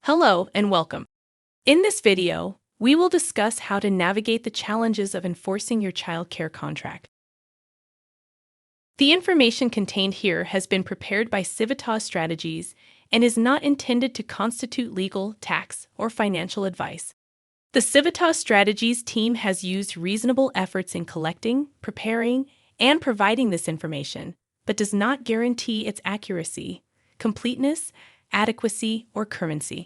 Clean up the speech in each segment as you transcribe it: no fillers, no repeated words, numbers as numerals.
Hello and welcome. In this video, we will discuss how to navigate the challenges of enforcing your child care contract. The information contained here has been prepared by Civitas Strategies and is not intended to constitute legal, tax, or financial advice. The Civitas Strategies team has used reasonable efforts in collecting, preparing, and providing this information, but does not guarantee its accuracy, completeness, adequacy, or currency.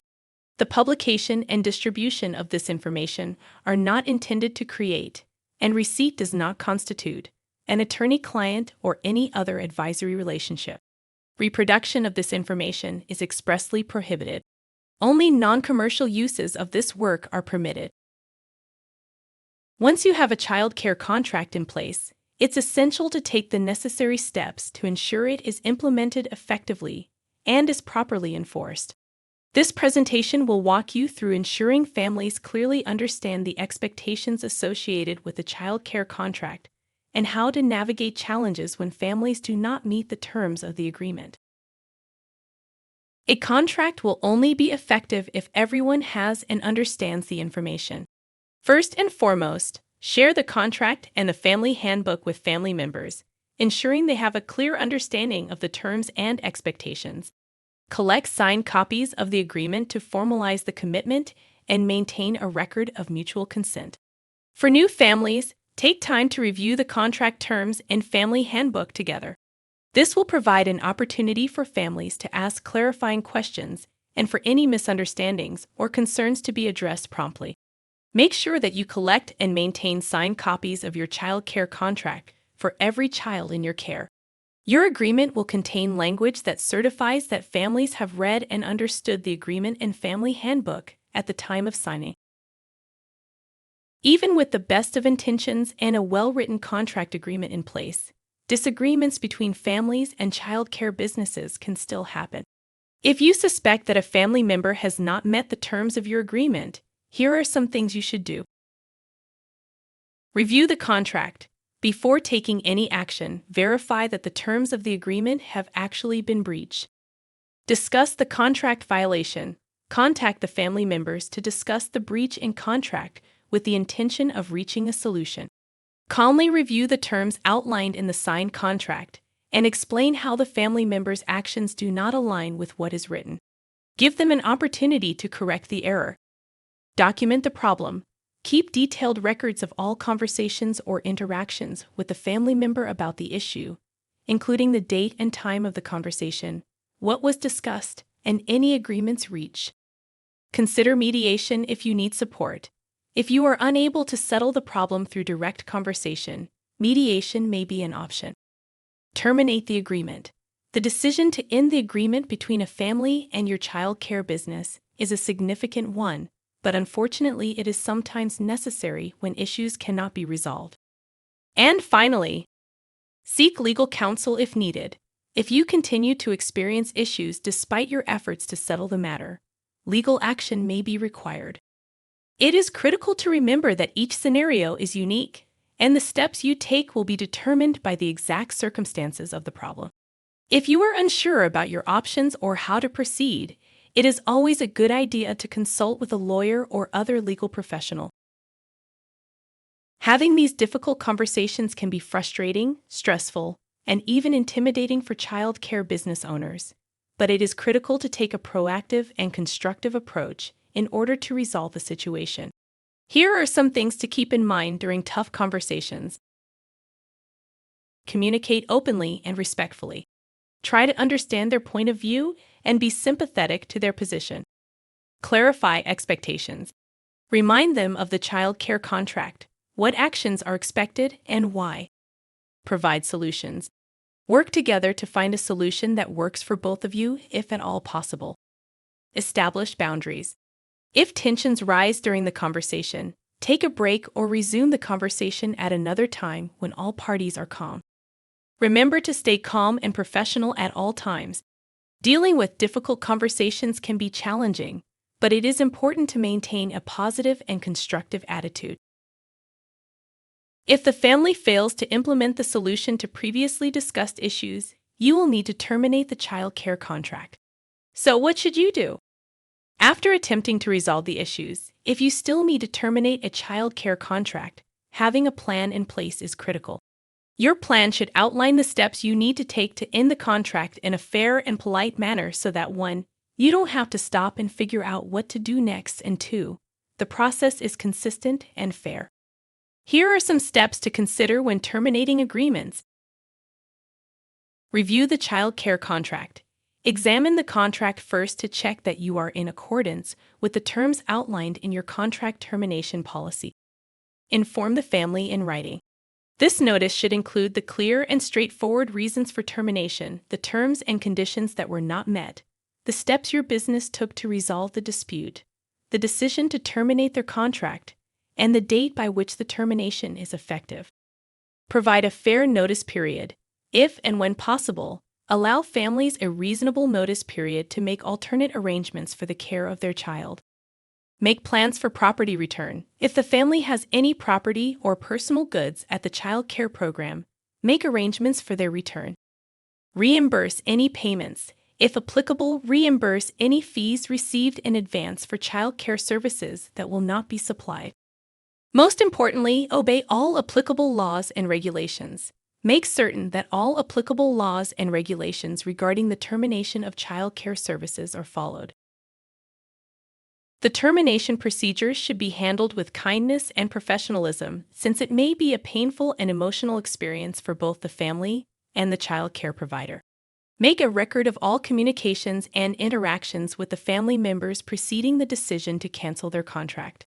The publication and distribution of this information are not intended to create, and receipt does not constitute, an attorney-client or any other advisory relationship. Reproduction of this information is expressly prohibited. Only non-commercial uses of this work are permitted. Once you have a child care contract in place, it's essential to take the necessary steps to ensure it is implemented effectively and is properly enforced. This presentation will walk you through ensuring families clearly understand the expectations associated with the child care contract and how to navigate challenges when families do not meet the terms of the agreement. A contract will only be effective if everyone has and understands the information. First and foremost, share the contract and the family handbook with family members, ensuring they have a clear understanding of the terms and expectations. Collect signed copies of the agreement to formalize the commitment and maintain a record of mutual consent. For new families, take time to review the contract terms and family handbook together. This will provide an opportunity for families to ask clarifying questions and for any misunderstandings or concerns to be addressed promptly. Make sure that you collect and maintain signed copies of your child care contract for every child in your care. Your agreement will contain language that certifies that families have read and understood the agreement and family handbook at the time of signing. Even with the best of intentions and a well-written contract agreement in place, disagreements between families and child care businesses can still happen. If you suspect that a family member has not met the terms of your agreement, here are some things you should do. Review the contract. Before taking any action, verify that the terms of the agreement have actually been breached. Discuss the contract violation. Contact the family members to discuss the breach in contract with the intention of reaching a solution. Calmly review the terms outlined in the signed contract and explain how the family members' actions do not align with what is written. Give them an opportunity to correct the error. Document the problem. Keep detailed records of all conversations or interactions with the family member about the issue, including the date and time of the conversation, what was discussed, and any agreements reached. Consider mediation if you need support. If you are unable to settle the problem through direct conversation, mediation may be an option. Terminate the agreement. The decision to end the agreement between a family and your child care business is a significant one, but unfortunately it is sometimes necessary when issues cannot be resolved. And finally, seek legal counsel if needed. If you continue to experience issues despite your efforts to settle the matter, legal action may be required. It is critical to remember that each scenario is unique, and the steps you take will be determined by the exact circumstances of the problem. If you are unsure about your options or how to proceed, it is always a good idea to consult with a lawyer or other legal professional. Having these difficult conversations can be frustrating, stressful, and even intimidating for child care business owners, but it is critical to take a proactive and constructive approach in order to resolve the situation. Here are some things to keep in mind during tough conversations. Communicate openly and respectfully. Try to understand their point of view and be sympathetic to their position. Clarify expectations. Remind them of the child care contract, what actions are expected and why. Provide solutions. Work together to find a solution that works for both of you if at all possible. Establish boundaries. If tensions rise during the conversation, take a break or resume the conversation at another time when all parties are calm. Remember to stay calm and professional at all times. Dealing with difficult conversations can be challenging, but it is important to maintain a positive and constructive attitude. If the family fails to implement the solution to previously discussed issues, you will need to terminate the child care contract. So what should you do? After attempting to resolve the issues, if you still need to terminate a child care contract, having a plan in place is critical. Your plan should outline the steps you need to take to end the contract in a fair and polite manner so that 1. You don't have to stop and figure out what to do next, and 2. The process is consistent and fair. Here are some steps to consider when terminating agreements. Review the child care contract. Examine the contract first to check that you are in accordance with the terms outlined in your contract termination policy. Inform the family in writing. This notice should include the clear and straightforward reasons for termination, the terms and conditions that were not met, the steps your business took to resolve the dispute, the decision to terminate their contract, and the date by which the termination is effective. Provide a fair notice period. If and when possible, allow families a reasonable notice period to make alternate arrangements for the care of their child. Make plans for property return. If the family has any property or personal goods at the child care program, make arrangements for their return. Reimburse any payments. If applicable, reimburse any fees received in advance for child care services that will not be supplied. Most importantly, obey all applicable laws and regulations. Make certain that all applicable laws and regulations regarding the termination of child care services are followed. The termination procedures should be handled with kindness and professionalism, since it may be a painful and emotional experience for both the family and the child care provider. Make a record of all communications and interactions with the family members preceding the decision to cancel their contract.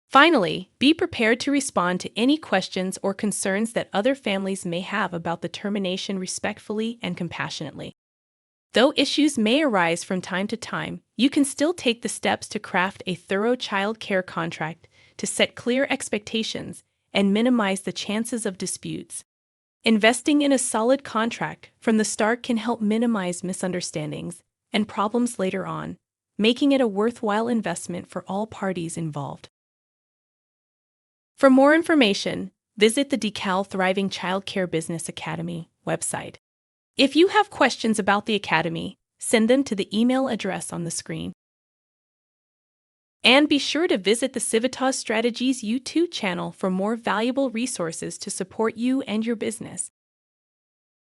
Finally, be prepared to respond to any questions or concerns that other families may have about the termination respectfully and compassionately. Though issues may arise from time to time, you can still take the steps to craft a thorough child care contract to set clear expectations and minimize the chances of disputes. Investing in a solid contract from the start can help minimize misunderstandings and problems later on, making it a worthwhile investment for all parties involved. For more information, visit the DeKalb Thriving Child Care Business Academy website. If you have questions about the Academy, send them to the email address on the screen. And be sure to visit the Civitas Strategies YouTube channel for more valuable resources to support you and your business.